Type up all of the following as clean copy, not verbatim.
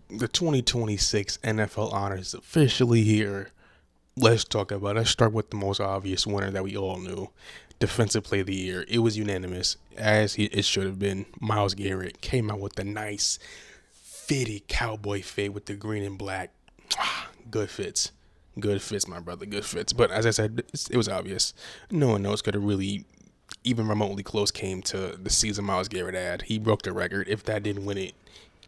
The 2026 NFL honors is officially here. Let's talk about it. Let's start with the most obvious winner that we all knew. Defensive Player of the Year. It was unanimous, as it should have been. Myles Garrett came out with the nice, fitted cowboy fit with the green and black. Good fits. Good fits, my brother. Good fits. But as I said, it was obvious. No one else could have really even remotely close came to the season Myles Garrett had. He broke the record. If that didn't win it,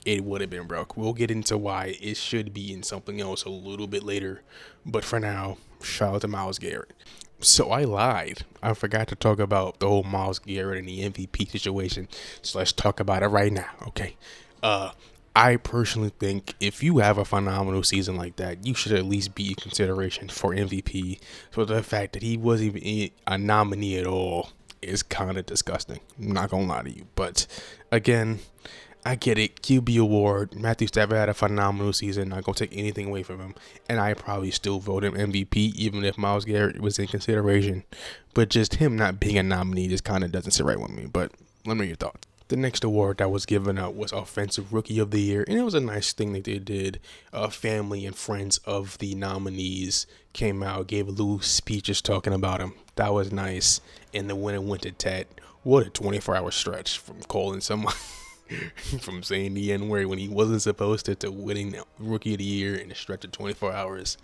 it would have been broke. We'll get into why it should be in something else a little bit later. But for now, shout out to Myles Garrett. So I lied. I forgot to talk about the whole Myles Garrett and the MVP situation. So let's talk about it right now, okay? I personally think if you have a phenomenal season like that, you should at least be in consideration for MVP. So the fact that he wasn't even a nominee at all is kind of disgusting. I'm not gonna lie to you, but again, I get it. QB award. Matthew Stafford had a phenomenal season. Not gonna take anything away from him, and I probably still vote him MVP even if Myles Garrett was in consideration. But just him not being a nominee just kind of doesn't sit right with me. But let me know your thoughts. The next award that was given out was Offensive Rookie of the Year, and it was a nice thing that they did. Family and friends of the nominees came out, gave a little speeches talking about him. That was nice. And the winner went to Ted. What a 24-hour stretch from calling someone, from saying the N word when he wasn't supposed to winning Rookie of the Year in a stretch of 24 hours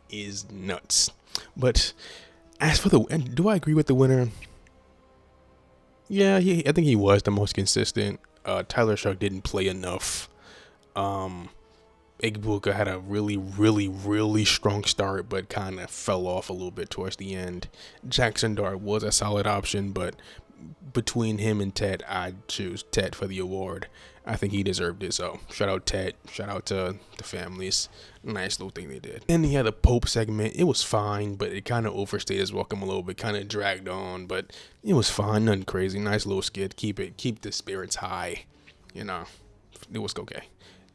is nuts. But as for do I agree with the winner? Yeah, I think he was the most consistent. Tyler Shark didn't play enough. Igbuka had a really strong start, but kind of fell off a little bit towards the end. Jackson Dart was a solid option, but between him and Ted, I'd choose Ted for the award. I think he deserved it. So shout out Ted. Shout out to the families. Nice little thing they did. Then he had a Pope segment. It was fine, but it kind of overstayed his welcome a little bit. Kind of dragged on, but it was fine. Nothing crazy. Nice little skit. Keep the spirits high. You know, it was okay.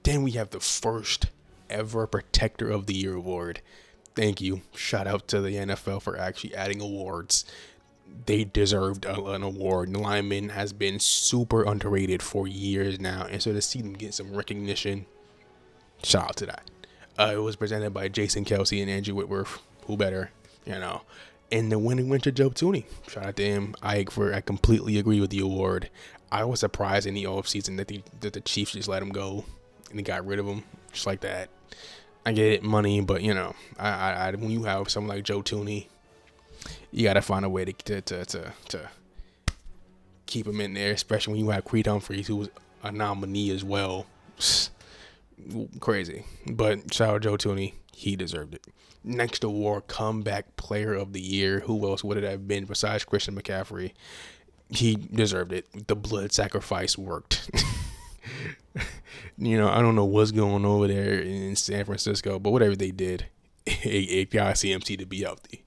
Then we have the first ever Protector of the Year award. Thank you. Shout out to the NFL for actually adding awards. They deserved an award. The lineman has been super underrated for years now, and so to see them get some recognition, shout out to that. It was presented by Jason Kelsey and Andrew Whitworth. Who better, you know? And the winner went to Joe Tooney. Shout out to him. I completely agree with the award. I was surprised in the offseason that the Chiefs just let him go and they got rid of him just like that. I get it, money, but you know, I when you have someone like Joe Tooney, you gotta find a way to keep him in there, especially when you have Creed Humphreys, who was a nominee as well. Crazy. But shout out Joe Tooney. He deserved it. Next award, Comeback Player of the Year. Who else would it have been besides Christian McCaffrey? He deserved it. The blood sacrifice worked. You know, I don't know what's going over there in San Francisco, but whatever they did, it got CMC to be healthy.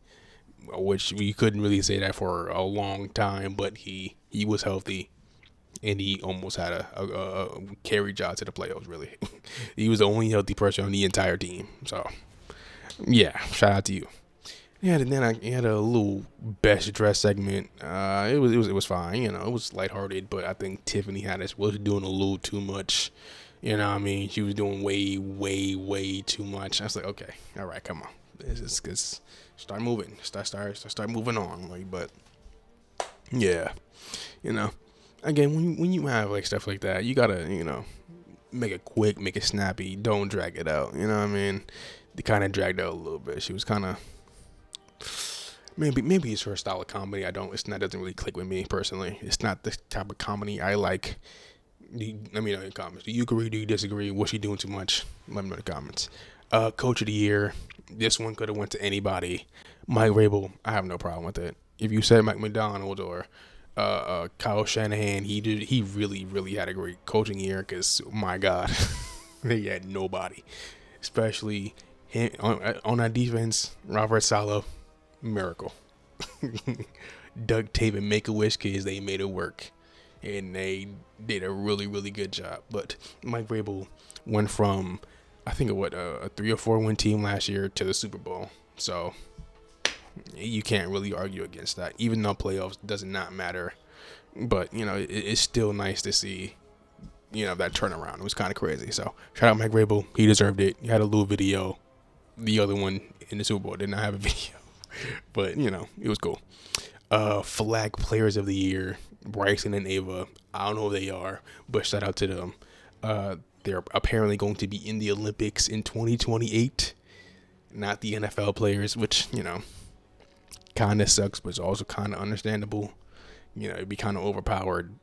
Which we couldn't really say that for a long time, but he was healthy, and he almost had a carry job to the playoffs. Really, he was the only healthy person on the entire team. So, yeah, shout out to you. Yeah, and then I had a little best dress segment. It was fine. You know, it was lighthearted, but I think Tiffany Haddish was doing a little too much. You know what I mean? She was doing way too much. I was like, okay, all right, come on. It's start moving. Start moving on. Like, but yeah, you know, again, when you have like stuff like that, you gotta, you know, make it quick, make it snappy. Don't drag it out. You know what I mean? They kind of dragged out a little bit. She was kind of maybe it's her style of comedy. That doesn't really click with me personally. It's not the type of comedy I like. Let me know in the comments. Do you agree? Do you disagree? Was she doing too much? Let me know in the comments. Coach of the Year. This one could have went to anybody. Mike Vrabel. I have no problem with it. If you said Mike McDonald or Kyle Shanahan, he really had a great coaching year because, my God, they had nobody. Especially him, on that defense, Robert Saleh, miracle. Duct tape and Make-A-Wish kids, they made it work. And they did a really good job. But Mike Vrabel went from, I think, a 3 or 4 win team last year to the Super Bowl. So you can't really argue against that, even though playoffs does not matter. But, you know, it's still nice to see that turnaround. It was kind of crazy. So shout out Mike Vrabel. He deserved it. He had a little video. The other one in the Super Bowl did not have a video, but it was cool. Flag Players of the Year, Bryson and Ava. I don't know who they are, but shout out to them. They're apparently going to be in the Olympics in 2028. Not the NFL players, which kind of sucks, but it's also kind of understandable. It'd be kind of overpowered.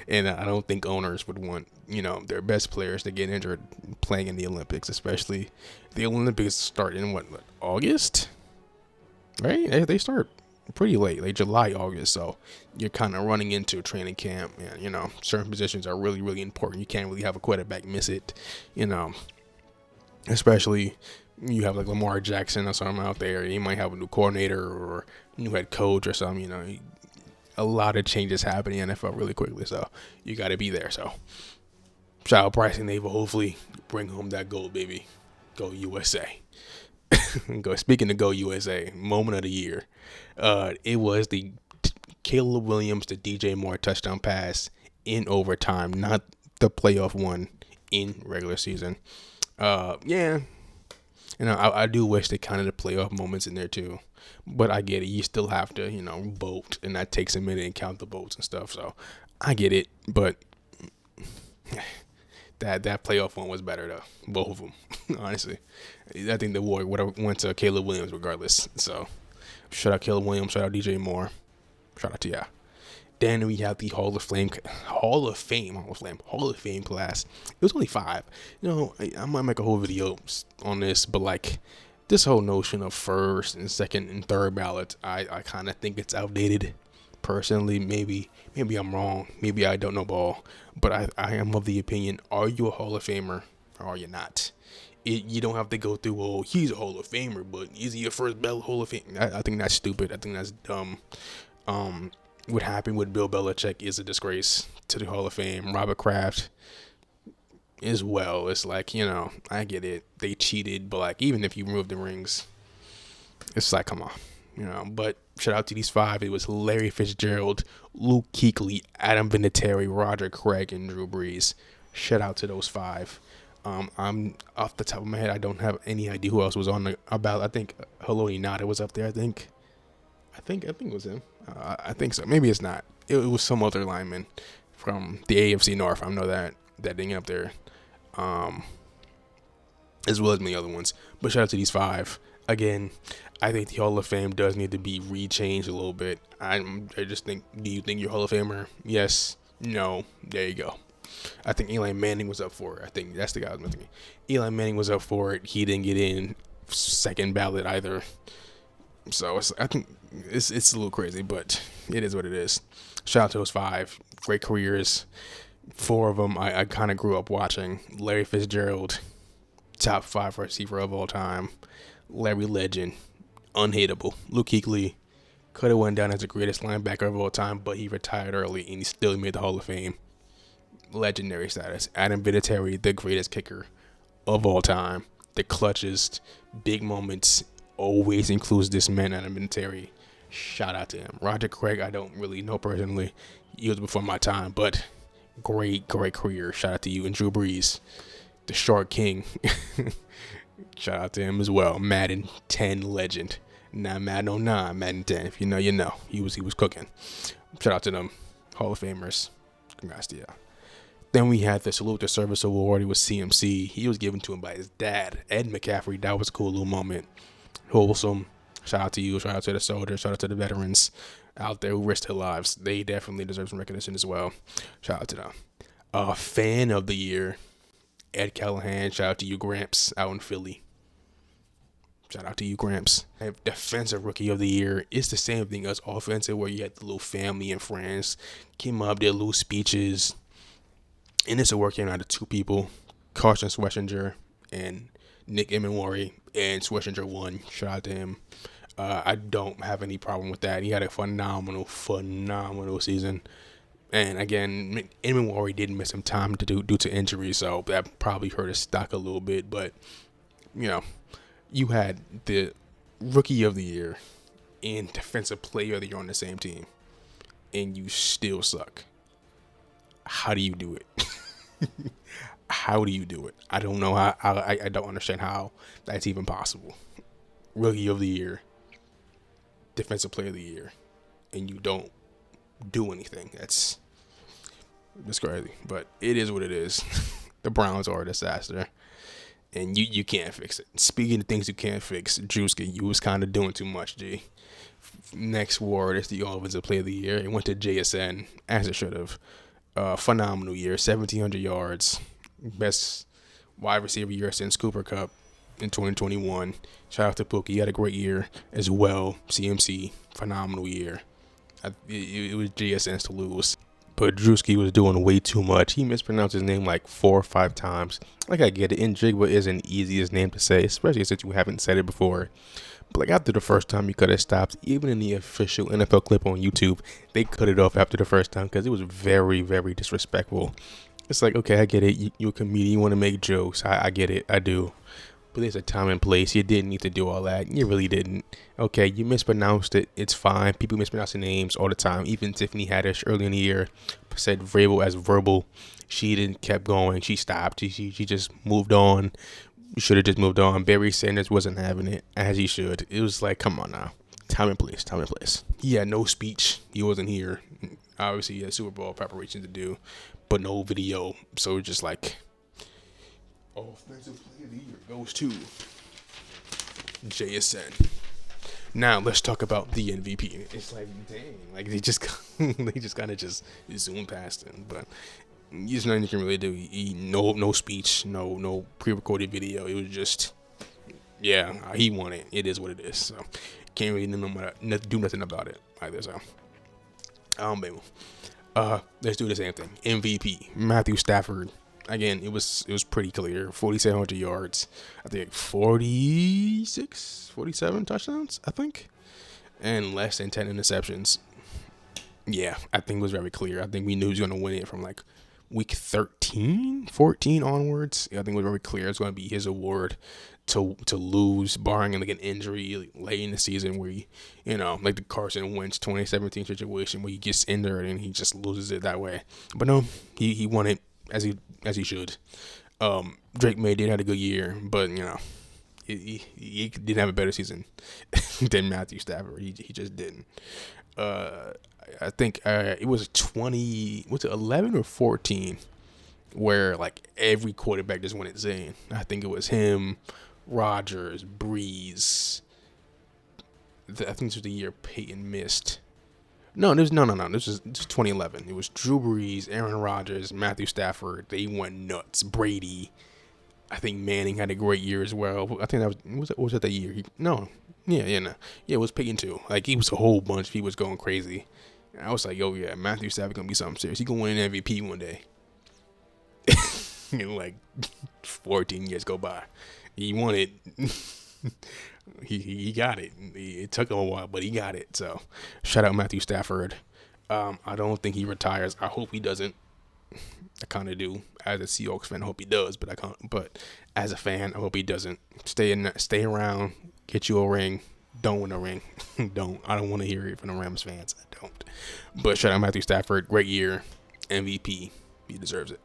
And I don't think owners would want, their best players to get injured playing in the Olympics, especially the Olympics start in August, right? They start pretty late, like July, August. So you're kind of running into training camp, and certain positions are really, really important. You can't really have a quarterback miss it, especially you have like Lamar Jackson or something out there. You might have a new coordinator or new head coach or something. A lot of changes happen in the NFL really quickly, so you got to be there. So shout out Bryson Nava. Hopefully bring home that gold, baby. Go USA. Speaking of Go USA, moment of the year. It was the Caleb Williams to DJ Moore touchdown pass in overtime, not the playoff one in regular season. I do wish they counted the playoff moments in there too. But I get it. You still have to, vote, and that takes a minute and count the votes and stuff. So I get it, but that playoff one was better though. Both of them, honestly. I think the award would have went to Caleb Williams regardless. So shout out Caleb Williams. Shout out DJ Moore. Shout out to ya. Then we have the Hall of Fame class. It was only 5. I might make a whole video on this, but like, this whole notion of first and second and third ballot, I kind of think it's outdated. Personally, maybe I'm wrong. Maybe I don't know ball, but I am of the opinion: are you a Hall of Famer or are you not? You don't have to go through, well, he's a Hall of Famer, but is he a first ballot Hall of Fame? I think that's stupid. I think that's dumb. What happened with Bill Belichick is a disgrace to the Hall of Fame. Robert Kraft as well. It's like, I get it. They cheated, but like, even if you remove the rings, it's like, come on, but shout out to these 5. It was Larry Fitzgerald, Luke Kuechly, Adam Vinatieri, Roger Craig, and Drew Brees. Shout out to those 5. I'm off the top of my head, I don't have any idea who else was on the ballot. I think Haloti Ngata was up there. I think it was him. I think so. Maybe it's not. It was some other lineman from the AFC North. I know that didn't get up there. As well as many other ones. But shout out to these 5. Again, I think the Hall of Fame does need to be rechanged a little bit. I just think, do you think you're Hall of Famer? Yes. No. There you go. I think Eli Manning was up for it. I think that's the guy I was thinking. Eli Manning was up for it. He didn't get in second ballot either. So I think it's a little crazy, but it is what it is. Shout out to those 5. Great careers. 4 of them I kind of grew up watching. Larry Fitzgerald, top 5 receiver of all time. Larry Legend, unhateable. Luke Kuechly could have went down as the greatest linebacker of all time, but he retired early and he still made the Hall of Fame. Legendary status. Adam Vinatieri, the greatest kicker of all time. The clutchest, big moments, always includes this man, Adam Vinatieri. Shout out to him. Roger Craig, I don't really know personally. He was before my time, but great career. Shout out to you. And Drew Brees, the short king. Shout out to him as well. Madden 10 legend. Not Madden 09, Madden 10. If you know, you know. He was cooking. Shout out to them. Hall of Famers. Congrats to you. Then we had the Salute to Service Award. It was CMC. He was given to him by his dad, Ed McCaffrey. That was a cool little moment. Wholesome. Shout out to you. Shout out to the soldiers. Shout out to the veterans out there who risked their lives. They definitely deserve some recognition as well. Shout out to them. Fan of the year, Ed Callahan. Shout out to you, Gramps, out in Philly. Shout out to you, Gramps. Defensive Rookie of the Year. It's the same thing as offensive, where you had the little family and friends came up, did little speeches. And it's a working out of 2 people, Carson Schwarzenegger and Nick Emenwari, and Schwarzenegger won. Shout out to him. I don't have any problem with that. He had a phenomenal season. And again, Emenwari did miss some time due to injury, so that probably hurt his stock a little bit. But, you had the Rookie of the Year and Defensive Player of the Year on the same team, and you still suck. How do you do it? How do you do it? I don't know how. I don't understand how that's even possible. Rookie of the year, defensive player of the year, and you don't do anything. That's crazy. But it is what it is. The Browns are a disaster, and you can't fix it. Speaking of things you can't fix, Drewski, you was kind of doing too much, G. Next award is the offensive player of the year. It went to JSN, as it should have. Phenomenal year, 1,700 yards, best wide receiver year since Cooper Cup in 2021. Shout out to Pookie, he had a great year as well. CMC, phenomenal year. It was JSN's to lose. But Drewski was doing way too much. He mispronounced his name like 4 or 5 times. Like, I get it, Njigba isn't the easiest name to say, especially since you haven't said it before. But like, after the first time, you could have stopped. Even in the official NFL clip on YouTube, they cut it off after the first time because it was very, very disrespectful. It's like, okay, I get it. You're a comedian. You want to make jokes. I get it. I do. But there's a time and place. You didn't need to do all that. You really didn't. Okay, you mispronounced it. It's fine. People mispronounce their names all the time. Even Tiffany Haddish early in the year said Vrabel as verbal. She didn't kept going. She stopped. She just moved on. You should have just moved on. Barry Sanders wasn't having it, as he should. It was like, come on now. Time and place. Time and place. He had no speech. He wasn't here. Obviously, he had Super Bowl preparation to do, but no video. So it's just like, offensive player of the year goes to JSN. Now let's talk about the MVP. It's like, dang, like they just kind of just zoom past him, but there's nothing you can really do. No speech, no pre-recorded video. It was just, yeah, he won it. It is what it is. So can't really do nothing about it either. So I don't blame him. Let's do the same thing. MVP Matthew Stafford. Again, it was pretty clear. 4,700 yards. I think 47 touchdowns, I think. And less than 10 interceptions. Yeah, I think it was very clear. I think we knew he was going to win it from like week 13, 14 onwards. I think it was very clear it's going to be his award to lose, barring like an injury late in the season where he, like the Carson Wentz 2017 situation where he gets injured and he just loses it that way. But no, he won it as he should. Drake May did have a good year, but he didn't have a better season than Matthew Stafford. He just didn't. I think it was 11 or 14 where like every quarterback just went insane. I think it was him, Rodgers, Breeze. I think this was the year Peyton missed. No. This was 2011. It was Drew Brees, Aaron Rodgers, Matthew Stafford. They went nuts. Brady. I think Manning had a great year as well. I think was that the year? It was Peyton too. Like, he was a whole bunch. He was going crazy. And I was like, oh yeah, Matthew Stafford gonna be something serious. He gonna win an MVP one day. And like 14 years go by, he won it. He got it. It took him a while, but he got it. So shout out Matthew Stafford. I don't think he retires. I hope he doesn't. I kind of do. As a Seahawks fan, I hope he does, but I can't. But as a fan, I hope he doesn't. Stay around, get you a ring. Don't win a ring. Don't. I don't want to hear it from the Rams fans. I don't. But shout out Matthew Stafford. Great year. MVP. He deserves it.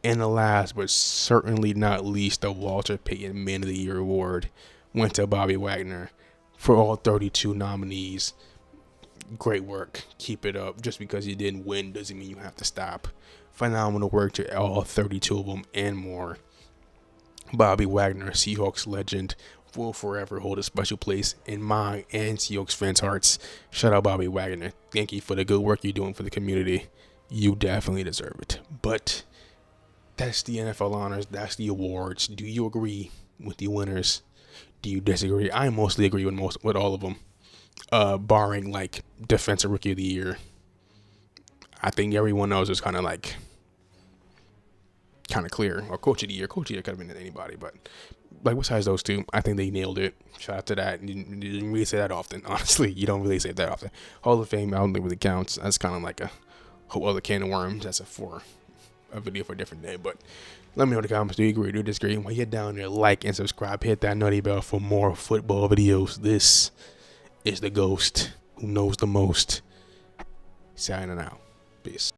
And the last, but certainly not least, the Walter Payton Man of the Year award went to Bobby Wagner for all 32 nominees. Great work. Keep it up. Just because you didn't win doesn't mean you have to stop. Phenomenal work to all 32 of them and more. Bobby Wagner, Seahawks legend, will forever hold a special place in my and Seahawks fans' hearts. Shout out Bobby Wagner. Thank you for the good work you're doing for the community. You definitely deserve it. But that's the NFL honors. That's the awards. Do you agree with the winners? Do you disagree? I mostly agree with all of them, barring like defensive rookie of the year. I think everyone else is kind of clear. Or coach of the year. Coach of the year could have been anybody, but like besides those two, I think they nailed it. Shout out to that. You didn't really say that often. Honestly, you don't really say that often. Hall of Fame, I don't think really counts. That's kind of like a whole other can of worms. That's a video for a different day. But let me know in the comments. Do you agree? Do you disagree? While you're down there, like and subscribe. Hit that nutty bell for more football videos. This is the ghost who knows the most. Signing out. Peace.